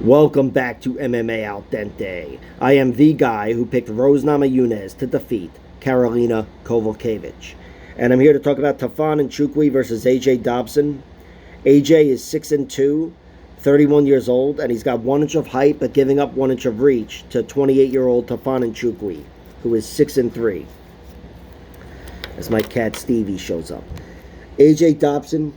Welcome back to MMA Al Dente. I am the guy who picked Rose Namajunas to defeat Karolina Kowalkiewicz. And I'm here to talk about Tafon and Nchukwi versus AJ Dobson. AJ is 6'2", 31 years old, and he's got 1 inch of height but giving up 1 inch of reach to 28-year-old Tafon and Nchukwi, who is 6'3". As my cat Stevie shows up. AJ Dobson,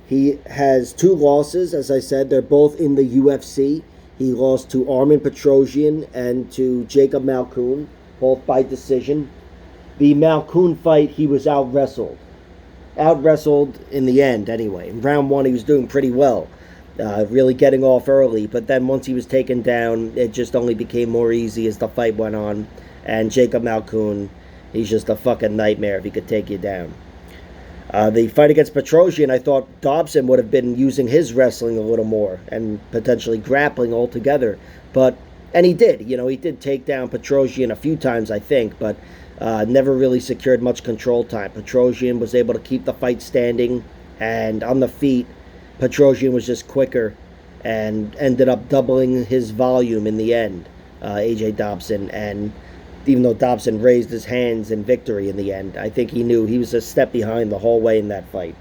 he has 2 losses. As I said, they're both in the UFC. He lost to Armin Petrosyan and to Jacob Malkoun, both by decision. The Malkoun fight, he was out-wrestled. Out-wrestled in the end, anyway. In round 1, he was doing pretty well, really getting off early. But then once he was taken down, it just only became more easy as the fight went on. And Jacob Malkoun, he's just a fucking nightmare if he could take you down. The fight against Petrosyan, I thought Dobson would have been using his wrestling a little more and potentially grappling altogether. And he did. He did take down Petrosyan a few times, I think, but never really secured much control time. Petrosyan was able to keep the fight standing, and on the feet, Petrosyan was just quicker and ended up doubling his volume in the end, AJ Dobson. And even though Dobson raised his hands in victory in the end, I think he knew he was a step behind the whole way in that fight.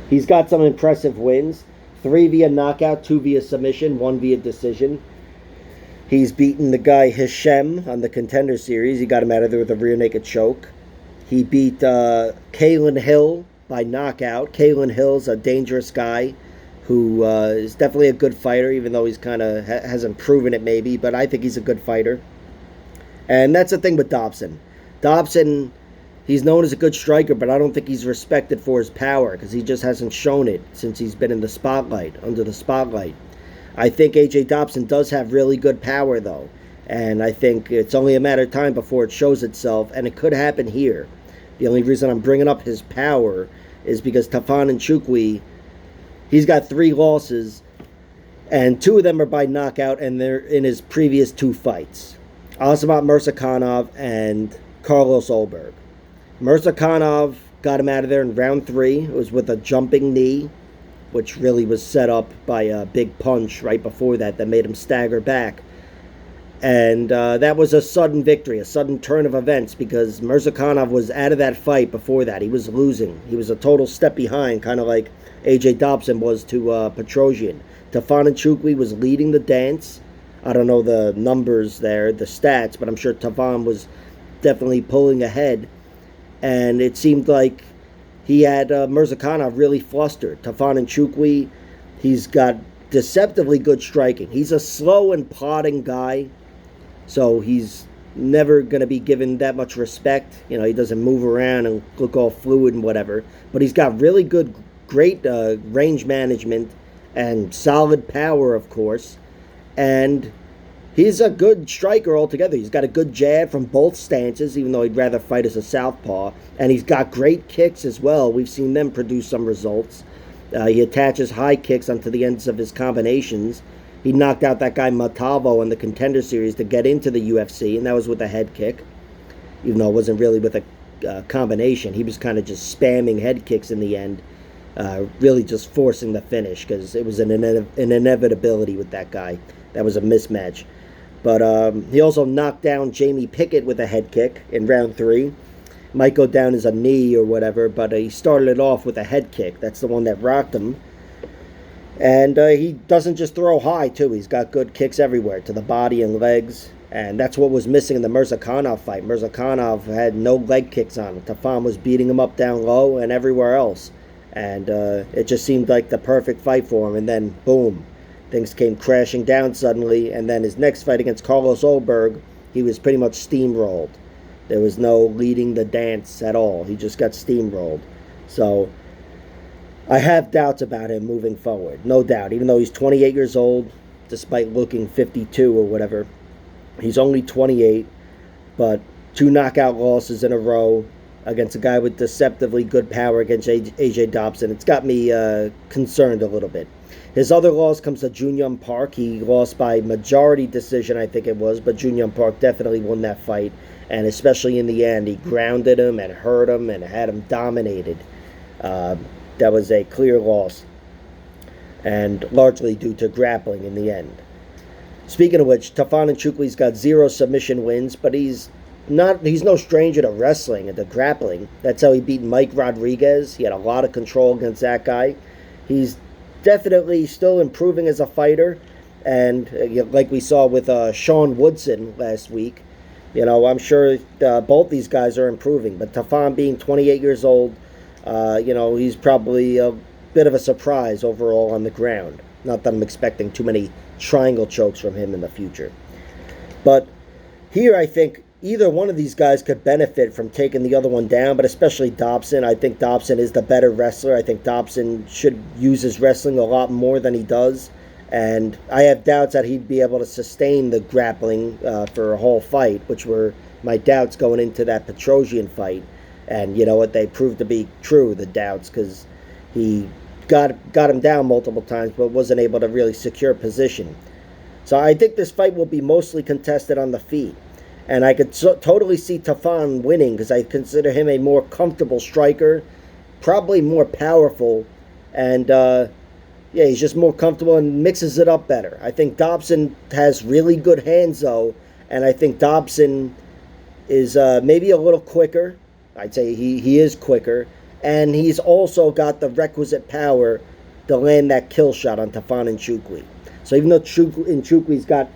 He's got some impressive wins. 3 via knockout, 2 via submission, 1 via decision. He's beaten the guy Hishem on the Contender Series. He got him out of there with a rear naked choke. He beat Kalen Hill by knockout. Kalen Hill's a dangerous guy who is definitely a good fighter, even though he's kind of hasn't proven it maybe, but I think he's a good fighter. And that's the thing with Dobson. Dobson, he's known as a good striker, but I don't think he's respected for his power because he just hasn't shown it since he's been in the spotlight, under the spotlight. I think AJ Dobson does have really good power, though. And I think it's only a matter of time before it shows itself, and it could happen here. The only reason I'm bringing up his power is because Tafon and Nchukwi, he's got 3 losses, and 2 of them are by knockout, and they're in his previous 2 fights. Azamat Murzakanov and Carlos Ulberg. Murzakanov got him out of there in round 3. It was with a jumping knee, which really was set up by a big punch right before that made him stagger back. And that was a sudden victory, a sudden turn of events, because Murzakanov was out of that fight before that. He was losing. He was a total step behind, kind of like AJ Dobson was to Petrosyan. Tafon and Nchukwi was leading the dance. I don't know the numbers there, the stats, but I'm sure Tafon was definitely pulling ahead. And it seemed like he had Murzakanov really flustered. Tafon and Nchukwi, he's got deceptively good striking. He's a slow and plodding guy, so he's never going to be given that much respect. He doesn't move around and look all fluid and whatever. But he's got really great range management and solid power, of course. And he's a good striker altogether. He's got a good jab from both stances, even though he'd rather fight as a southpaw. And he's got great kicks as well. We've seen them produce some results. He attaches high kicks onto the ends of his combinations. He knocked out that guy Matavo in the Contender Series to get into the UFC, and that was with a head kick. Even though it wasn't really with a combination. He was kind of just spamming head kicks in the end. Really just forcing the finish because it was an inevitability with that guy. That was a mismatch. But he also knocked down Jamie Pickett with a head kick in round 3. Might go down as a knee or whatever, but he started it off with a head kick. That's the one that rocked him. And he doesn't just throw high, too. He's got good kicks everywhere, to the body and legs. And that's what was missing in the Murzakanov fight. Murzakanov had no leg kicks on him. Tafon was beating him up down low and everywhere else. And it just seemed like the perfect fight for him. And then, boom. Things came crashing down suddenly, and then his next fight against Carlos Ulberg, he was pretty much steamrolled. There was no leading the dance at all. He just got steamrolled. So I have doubts about him moving forward, no doubt. Even though he's 28 years old, despite looking 52 or whatever, he's only 28, but 2 knockout losses in a row against a guy with deceptively good power against AJ Dobson. It's got me concerned a little bit. His other loss comes to Junyoung Park. He lost by majority decision, I think it was, but Junyoung Park definitely won that fight. And especially in the end, he grounded him and hurt him and had him dominated. That was a clear loss. and largely due to grappling in the end. Speaking of which, Tafon Nchukwi's got 0 submission wins, but he's no stranger to wrestling and to grappling. That's how he beat Mike Rodriguez. He had a lot of control against that guy. He's definitely still improving as a fighter, and like we saw with Sean Woodson last week, I'm sure both these guys are improving. But Tafon, being 28 years old, he's probably a bit of a surprise overall on the ground. Not that I'm expecting too many triangle chokes from him in the future. But here I think either one of these guys could benefit from taking the other one down, but especially Dobson. I think Dobson is the better wrestler. I think Dobson should use his wrestling a lot more than he does. And I have doubts that he'd be able to sustain the grappling for a whole fight, which were my doubts going into that Petrosian fight. And you know what? They proved to be true, the doubts, because he got him down multiple times, but wasn't able to really secure position. So I think this fight will be mostly contested on the feet. And I could totally see Tafon winning because I consider him a more comfortable striker, probably more powerful, and he's just more comfortable and mixes it up better. I think Dobson has really good hands, though, and I think Dobson is maybe a little quicker. I'd say he is quicker, and he's also got the requisite power to land that kill shot on Tafon Nchukwi. So even though Nchukwi's got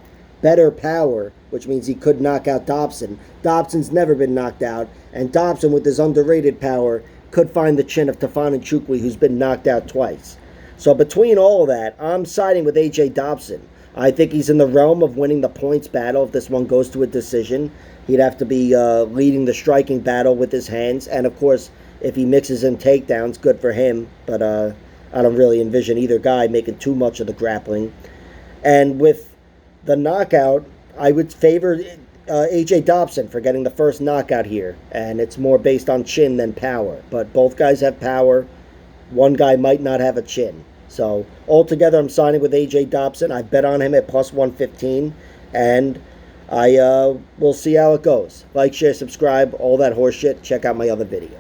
better power, which means he could knock out Dobson, Dobson's never been knocked out, and Dobson, with his underrated power, could find the chin of Tafon Nchukwi, who's been knocked out twice. So between all of that, I'm siding with A.J. Dobson. I think he's in the realm of winning the points battle if this one goes to a decision. He'd have to be leading the striking battle with his hands, and of course, if he mixes in takedowns, good for him, but I don't really envision either guy making too much of the grappling. And with the knockout, I would favor A.J. Dobson for getting the first knockout here, and it's more based on chin than power. But both guys have power. One guy might not have a chin. So altogether, I'm signing with A.J. Dobson. I bet on him at plus 115, and I will see how it goes. Like, share, subscribe, all that horse shit. Check out my other video.